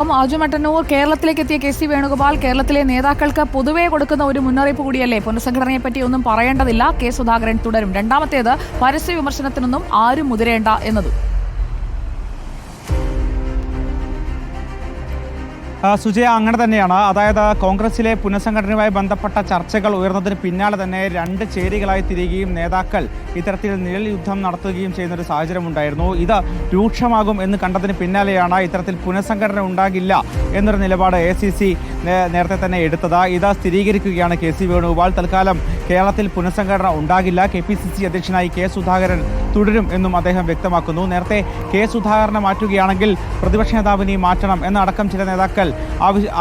അർജുൻ മട്ടന്നൂർ കേരളത്തിലേക്ക് എത്തിയ K C Venugopal കേരളത്തിലെ നേതാക്കൾക്ക് പൊതുവെ കൊടുക്കുന്ന ഒരു മുന്നറിയിപ്പ് കൂടിയല്ലേ. പുനഃസംഘടനയെ പറ്റി ഒന്നും പറയേണ്ടതില്ല, കെ സുധാകരൻ തുടരും. രണ്ടാമത്തേത് പരസ്യ വിമർശനത്തിനൊന്നും ആരും മുതിരേണ്ട എന്നതും. സുജയ, അങ്ങനെ തന്നെയാണ്. അതായത് കോൺഗ്രസിലെ പുനഃസംഘടനയുമായി ബന്ധപ്പെട്ട ചർച്ചകൾ ഉയർന്നതിന് പിന്നാലെ തന്നെ രണ്ട് ചേരികളായി തിരിയുകയും നേതാക്കൾ ഇത്തരത്തിൽ നിഴൽ യുദ്ധം നടത്തുകയും ചെയ്യുന്ന ഒരു സാഹചര്യം ഉണ്ടായിരുന്നു. ഇത് രൂക്ഷമാകും എന്ന് കണ്ടതിന് പിന്നാലെയാണ് ഇത്തരത്തിൽ പുനഃസംഘടന ഉണ്ടാകില്ല എന്നൊരു നിലപാട് ACC നേരത്തെ തന്നെ എടുത്തത്. ഇത് സ്ഥിരീകരിക്കുകയാണ് കെ സി വേണുഗോപാൽ. തൽക്കാലം കേരളത്തിൽ പുനഃസംഘടന ഉണ്ടാകില്ല, KPCC അധ്യക്ഷനായി കെ സുധാകരൻ തുടരും എന്നും അദ്ദേഹം വ്യക്തമാക്കുന്നു. നേരത്തെ കെ സുധാകരനെ മാറ്റുകയാണെങ്കിൽ പ്രതിപക്ഷ നേതാവിനെ മാറ്റണം എന്നടക്കം ചില നേതാക്കൾ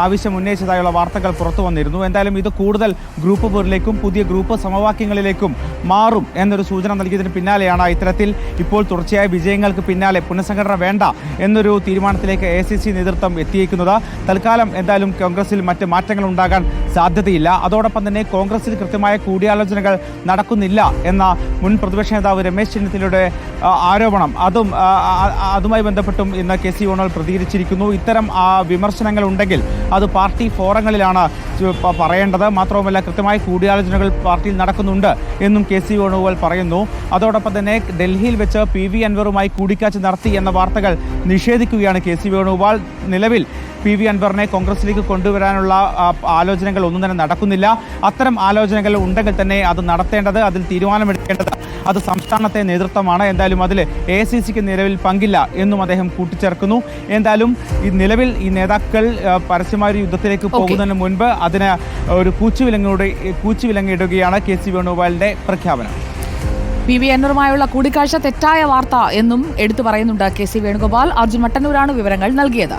ആവശ്യം ഉന്നയിച്ചതായുള്ള വാർത്തകൾ പുറത്തു വന്നിരുന്നു. എന്തായാലും ഇത് കൂടുതൽ ഗ്രൂപ്പ് പോരിലേക്കും പുതിയ ഗ്രൂപ്പ് സമവാക്യങ്ങളിലേക്കും മാറും എന്നൊരു സൂചന നൽകിയതിന് പിന്നാലെയാണ് ഇത്തരത്തിൽ ഇപ്പോൾ തുടർച്ചയായ വിജയങ്ങൾക്ക് പിന്നാലെ പുനഃസംഘടന വേണ്ട എന്നൊരു തീരുമാനത്തിലേക്ക് ACC നേതൃത്വം എത്തിയിരിക്കുന്നത്. തൽക്കാലം എന്തായാലും കോൺഗ്രസിൽ മറ്റ് മാറ്റങ്ങൾ ഉണ്ടാകാൻ സാധ്യതയില്ല. അതോടൊപ്പം തന്നെ കോൺഗ്രസിൽ കൃത്യമായ കൂടിയാലോചനകൾ നടക്കുന്നില്ല എന്ന മുൻ പ്രതിപക്ഷ നേതാവ് രമേശ് ചെന്നിത്തലയുടെ ആരോപണം അതുമായി ബന്ധപ്പെട്ടും ഇന്ന് കെ സി വേണുഗോപാൽ പ്രതികരിച്ചിരിക്കുന്നു. ഇത്തരം വിമർശനങ്ങൾ ഉണ്ടെങ്കിൽ അത് പാർട്ടി ഫോറങ്ങളിലാണ് പറയേണ്ടത്. മാത്രവുമല്ല, കൃത്യമായ കൂടിയാലോചനകൾ പാർട്ടിയിൽ നടക്കുന്നുണ്ട് എന്നും കെ സി വേണുഗോപാൽ പറയുന്നു. അതോടൊപ്പം തന്നെ ഡൽഹിയിൽ വെച്ച് PV അൻവറുമായി കൂടിക്കാഴ്ച നടത്തി എന്ന വാർത്തകൾ നിഷേധിക്കുകയാണ് കെ സി വേണുഗോപാൽ. നിലവിൽ PV അൻവറിനെ കോൺഗ്രസിലേക്ക് കൊണ്ടുവരാനുള്ള ആലോചനകൾ ഒന്നും തന്നെ നടക്കുന്നില്ല. അത്തരം ആലോചനകൾ ഉണ്ടെങ്കിൽ തന്നെ അത് നടത്തേണ്ടത്, അതിൽ തീരുമാനമെടുക്കേണ്ടത് അത് സംസ്ഥാനത്തെ നേതൃത്വമാണ്. എന്തായാലും അതിൽ ACCക്ക് നിലവിൽ പങ്കില്ല എന്നും അദ്ദേഹം കൂട്ടിച്ചേർക്കുന്നു. എന്തായാലും ഈ നിലവിൽ ഈ നേതാക്കൾ പരസ്യമായ യുദ്ധത്തിലേക്ക് പോകുന്നതിന് മുൻപ് അതിന് ഒരു കൂച്ചുവിലങ്ങിടുകയാണ് കെ സി വേണുഗോപാലിന്റെ പ്രഖ്യാപനം. PV അൻവറുമായുള്ള കൂടിക്കാഴ്ച തെറ്റായ വാർത്ത എന്നും എടുത്തു പറയുന്നുണ്ട് കെ സി വേണുഗോപാൽ. അർജുൻ മട്ടന്നൂരാണ് വിവരങ്ങൾ നൽകിയത്.